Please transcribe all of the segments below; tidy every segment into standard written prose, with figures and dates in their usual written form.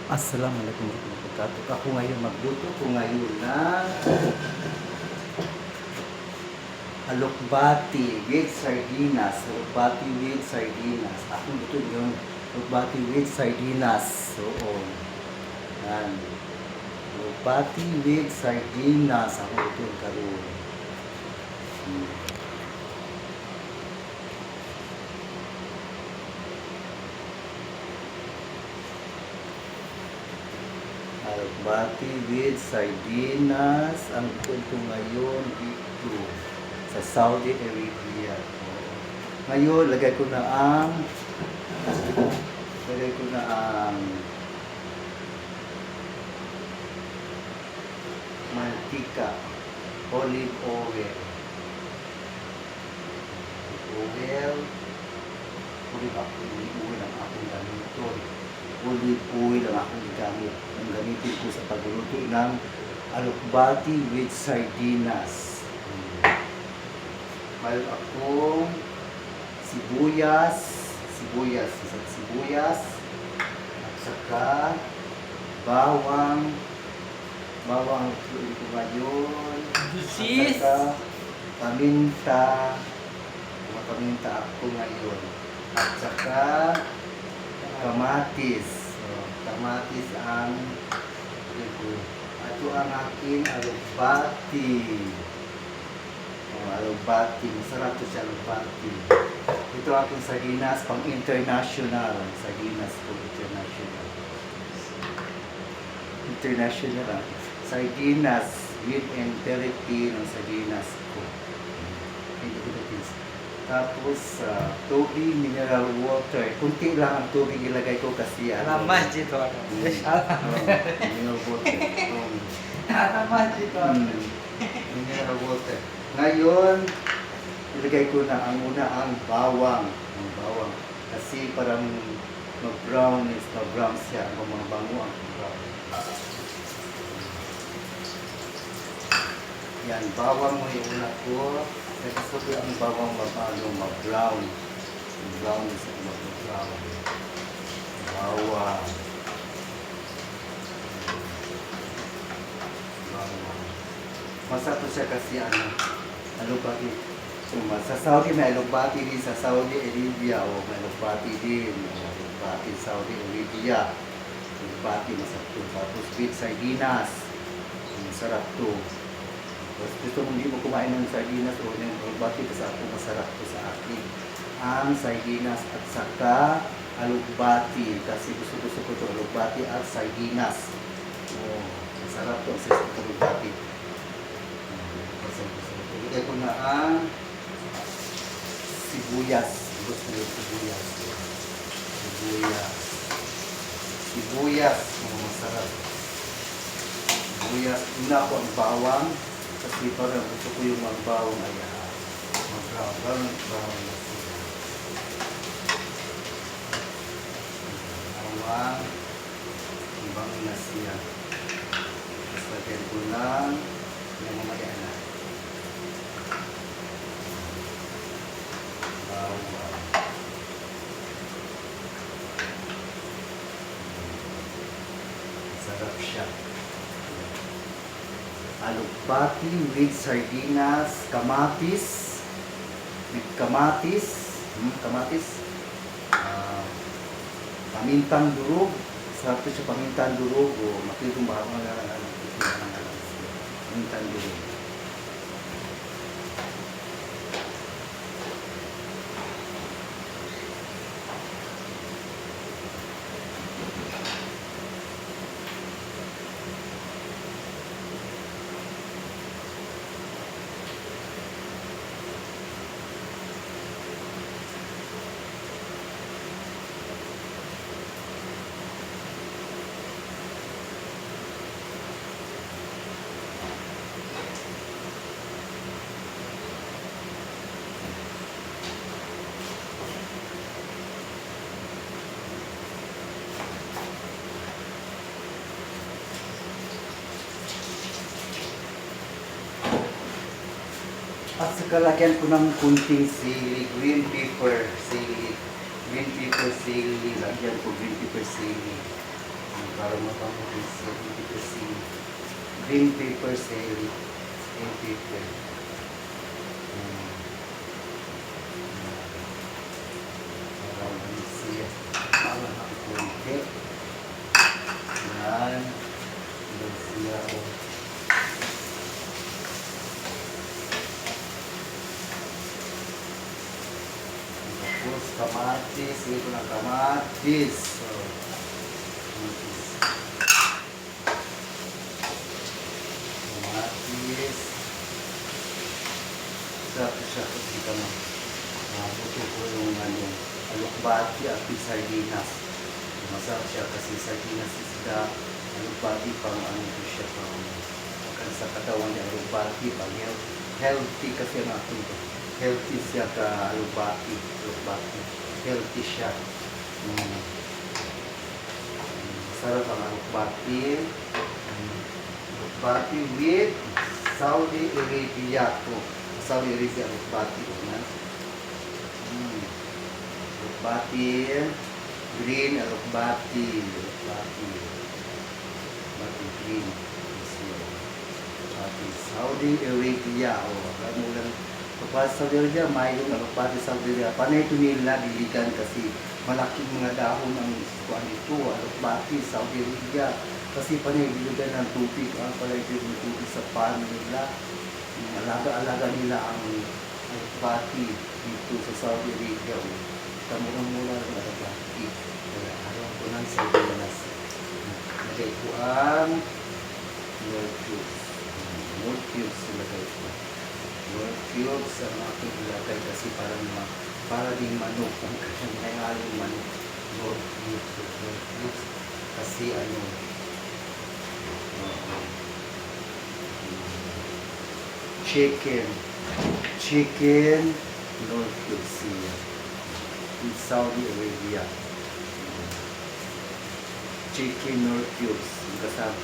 Assalamualaikum warahmatullahi wabarakatuh. Ako ngayon magluto ko ngayon ng alokbati with sardinas. Alokbati with sardinas. Ako luto yung alokbati with sardinas. Oo. Yan. Alokbati with sardinas. Ako luto yung karoon. Alokbati with sardinas. Ang luto ko ngayon dito sa Saudi Arabia. Ngayon, lagay ko na ang mantika, olive oil, olive oil ang akong gamiton. Olive oil ang akong gamit. Ang gamitin ko sa pagluluto ng alokbati with sardinas. Mayroon akong sibuyas, at saka bawang ko ngayon, Juices. at saka paminta ako ngayon, at saka kamatis. So, kamatis ang ito ang aking alokbati. Alokbati, masarap to siya alokbati. Ito aking sardinas pang international. Sardinas po international. Sardinas with and Philippine ang sardinas ko. In the Philippines. Tapos, tubig, mineral water. Kunti lang ang tubig ilagay ko kasi Alam masjid to ano. mineral water. Alam masjid to ano. Mineral water. Ngayon, ilagay ko na ang una ang bawang. Kasi parang mag-brown siya. Ang mga bango ang brown. Yan, bawang mo yung una ko. Kasi gusto ko ang bawang mag-brown. Brown siya, mag-brown. Bawang. Masarap siya kasi alokbati. So, sa Saudi may alokbati din sa Saudi Arabia o may alokbati din. Alokbati Saudi Arabia. Alokbati masarap to. Tapos with sardinas. Masarap to. Tapos gusto mo hindi mo kumain ng sardinas o ng alokbati kasi ako masarap to sa akin. Ang sardinas at saka alokbati. Kasi gusto ko to alokbati at sardinas. Oh, masarap to sa alokbati. Ilagay ko na ang sibuyas. Gusto nyo sibuyas. Masarap. Sibuyas. Una ko ang bawang. Kasi parang gusto ko yung mga bawang ay mag-brown na siya. Bawang. Ibang na siya. Tapos lagyan ko lang yung mamaya na. Sarap siya. Alokbati with sardinas, kamatis, pamintang durog. Sarap to siya pamintang durog o makikong baka pamintang durog. At saka lagyan ko ng kunting sili, green pepper sili. Lagyan ko green pepper sili. Para mapamulis siya. Hindi kasi green paper sale. Green paper. Hmm. Para mapamulis siya. Para mapamulis. Yan. Mapamulis siya. Tapos kamatis. Ito ng kamatis. So, kamatis. Kamatis. Sarap siya kasi kamo. Buto ko yung alokbati at sardinas. Masarap siya kasi sardinas isda. Alokbati pang ko siya pang makan sa katawan niya. Alokbati pang healthy kasi ang ating ko. Healthy siya ka alokbati. Alokbati. Healthy siya. Sarap ang alokbati. Alokbati with Saudi Arabia ko. Saudi Arabia alokbati ko na. Alokbati. Green alokbati. Alokbati. Alokbati green. Alokbati Saudi Arabia. Ano lang. Kapag Saudi Arabia, mayroon alokbati Saudi Arabia. Panay ito nila diligan kasi malaking mga dahon ang kuhan ito. Alokbati Saudi Arabia. Kasi panay diligan ng tubig. Ang palay ng tubig sa pan nila. Alaga-alaga nila ang alokbati dito sa Saudi Arabia. Kamurang-mura ng alokbati. Kaya araw ko ng sardinas. Nagay ko ang Lord cubes. Lord cubes nilagay ko. Lord cubes ang aking ilagay kasi para din manok. Ang kanyang manok. Lord cubes. Lord cubes. Kasi chicken Lord cubes siya in Saudi Arabia. Chicken Lord cubes kasama.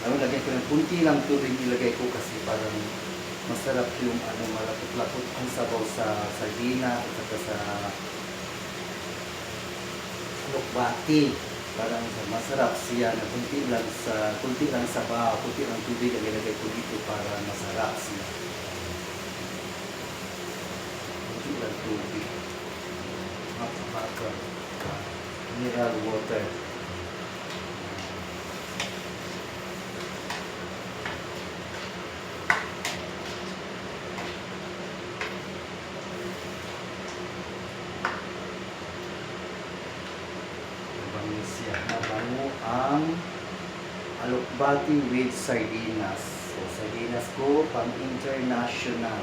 Lagyan ko ng kunti lang tubig ilagay ko kasi parang masarap yung malapot-lapot ang sabaw sa sardina at saka sa alokbati. Parang masarap siya na kunti lang sabaw, kunti lang tubig ang ilagay ko dito para masarap siya. Kunti lang tubig. Maka mineral water. Mabango ang alokbati with sardinas. So, sardinas ko pang international.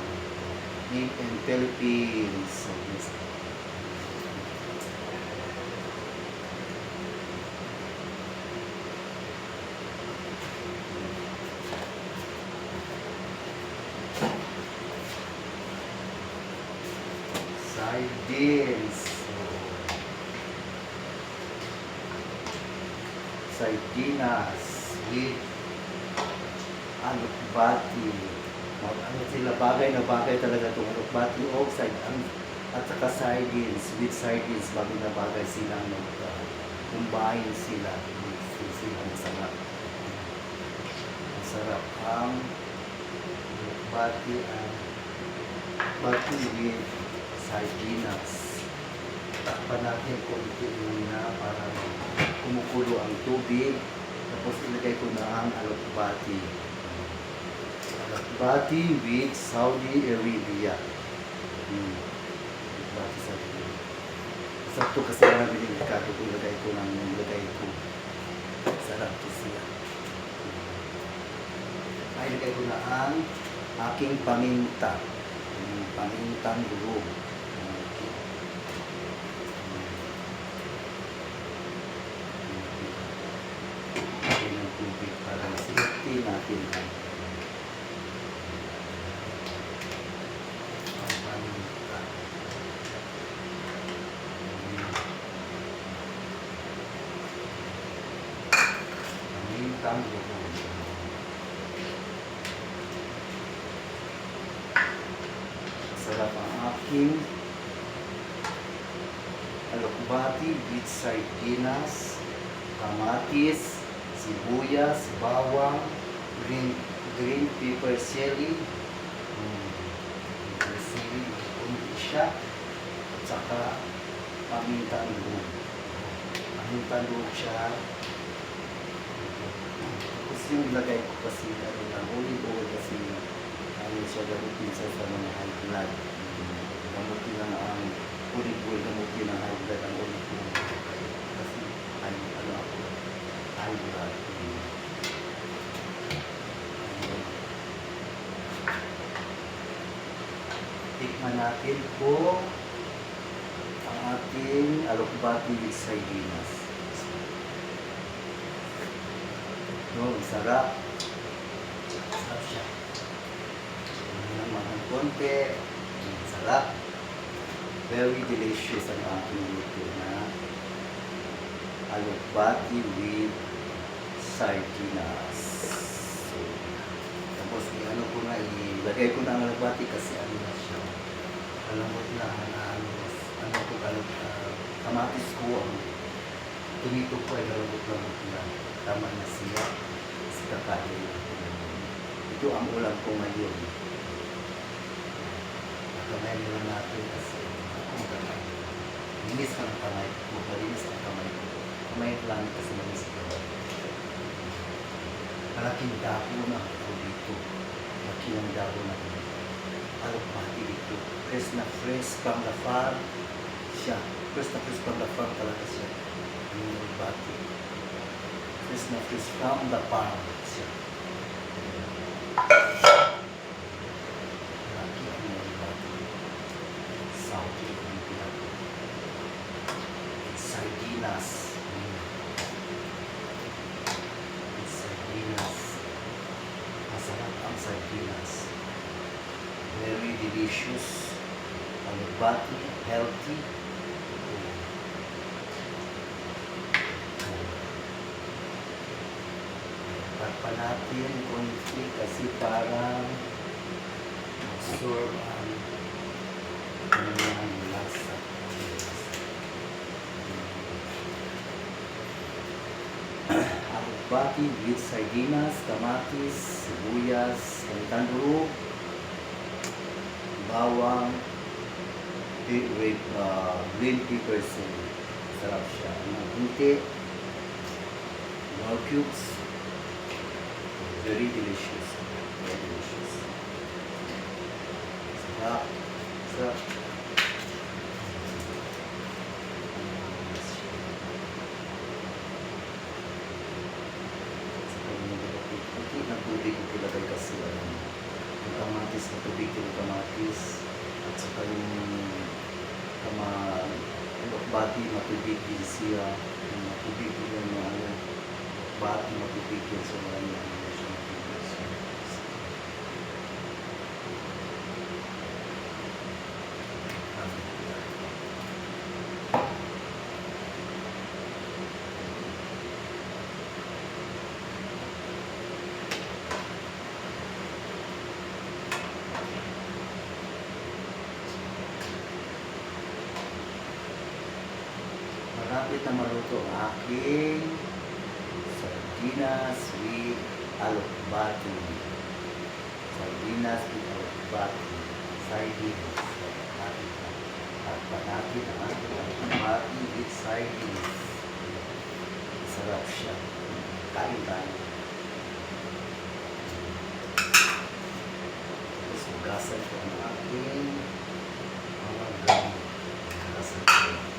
Made in Philippines. So, yes. Sardines. Sardinas with alokbati. Sila bagay na bagay talaga itong alokbati at saka sardines with sardines bagay na bagay sila combine sila masarap. Masarap ang alokbati with sardinas. Takpan natin konti muna para kumukulo ang tubig. Tapos ilagay ko na ang alokbati. Alokbati with Saudi Arabia. Alokbati Saudi Arabia. Sakto kasi lang binikado ko ilagay ko. Sarap to siya. Ay, ilagay ko na ang aking paminta. Pamintang durog. Para safety natin ang paminta. Pamintang durog. Sarap ang aking alokbati with sardinas, kamatis, sibuyas, bawang, green pepper jelly, sili, kunti siya, at saka paminta loob. Paminta loob siya. Tapos yung ilagay ko kasi ano lang, olive oil kasi ano siya gamutin sa mga high blood. Gamutin lang ang olive oil, gamutin ang high blood ang olive oil. Kasi ano ako, high blood. Tikman natin po ang ating alokbati with sardinas. No, sarap. Sarap siya. Naman ang konti. Sarap. Very delicious ang ating luto na alokbati with sardinas. So, tapos ano ko na, ilagay ko na ang alokbati kasi ano na siya. Alamot na ano ko kamatis ko ang tumito ko ay lamot na tama na siya sa kakain. Ito ang ulam ko ngayon. Kamay nila natin kasi ako kamay. Linis ka ng kamay ko, malinis ang kamay ko. Kamay lang kasi malinis ko. Malaking dahon na ako dito. Malaking dahon na ako. Alokbati dito. Fresh na fresh from the farm siya. Fresh na fresh from the farm talaga siya. Yung alokbati. Fresh na fresh from the farm siya. Lagi ang alokbati. Saudi ang pinag- sardinas. Sardinas. Masarap ang sardinas. Very delicious. Alokbati, healthy. Takpan natin konti kasi parang absorb ang kanyang lasa. Alokbati with sardinas, kamatis, sibuyas, kalitang durog, bawang, green pepper jelly. Sarap siya. Kunti, small cubes. Very delicious. Very delicious. Sarap. Sarap. Kunti na tubig yung ilagay kasi yung kamatis na tubig yung kamatis. At saka yung alokbati matubig din siya. Yung matubig din yung alokbati matubig din sa marami ang siya matubig siya. Malapit na maluto ang aking sardinas with alokbati. Sardinas with alokbati. Sardines. Takpan natin ang ating alokbati with sardines. Sarap siya. Kain tayo. Tapos hugasan ko ang aking mga gamit. Hugasan ko ang aking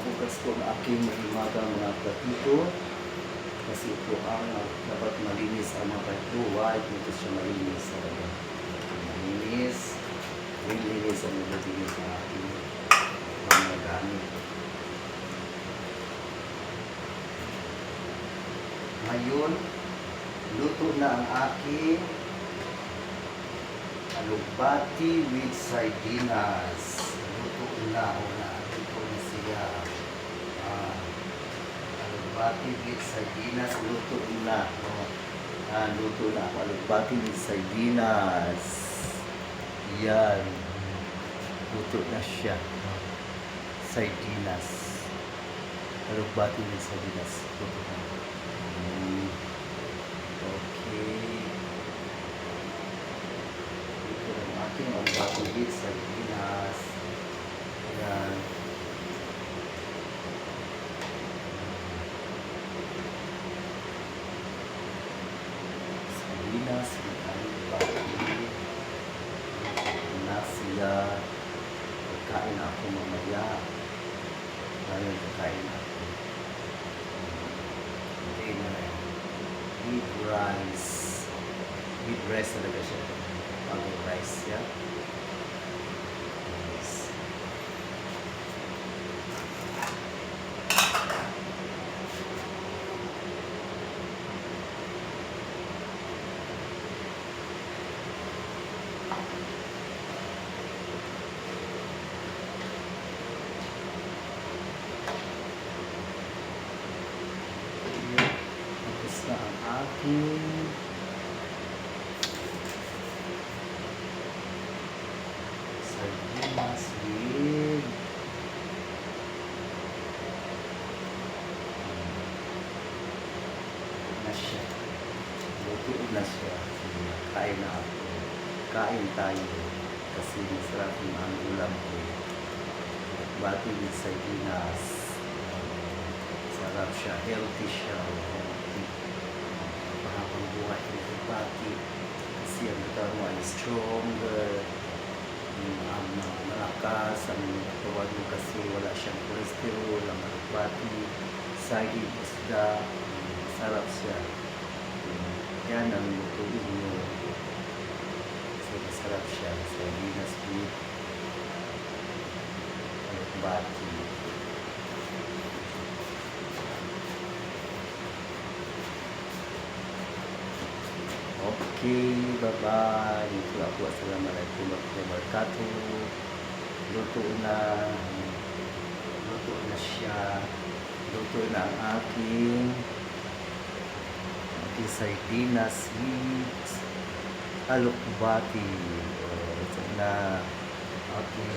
hugas ko ang aking mahimagang mga platito. Kasi ito ang dapat malinis ang mga platito. White, ito siya malinis. Malinis. Malinis ang nilagay sa aking mga gamit. Ngayon, luto na ang aking alugbati with sardinas. Luto na. Luto na siya. Alugbati with sardinas. Luto na. Luto na ang alugbati with sardinas. Yan. Luto na siya. Sardinas. Alugbati with sardinas. Luto na. Okay. Ito ang aking alugbati with sardinas. Ayan. Sardinas with alugbati. Na siya. Kakain ako mamaya. Ngayon kakain ako. Hindi na yan. With rice. With rice talaga siya. Pagod rice, yeah? Rice. Tapos na ang aking sardinas with na siya. Luto na siya. Kain na ako. Kain tayo. Kasi masarap yung ang ulam ko. Bati with sardinas. Sarap siya. Healthy siya. Healthy. Pahabang buhay ng bati. Kasi ang katawan mo ay stronger. Malakas ang katawan mo kasi wala siyang cholesterol, ang bati, saging, isda, sarap siya. Yan ang lutuin mo. So, masarap siya. Sardinas with bati. Okay, bye-bye. Ito ako. Assalamualaikum warahmatullahi wabarakatuh. Luto na. Luto na siya. Luto na ang aking sardinas with alukbati. Ito na aking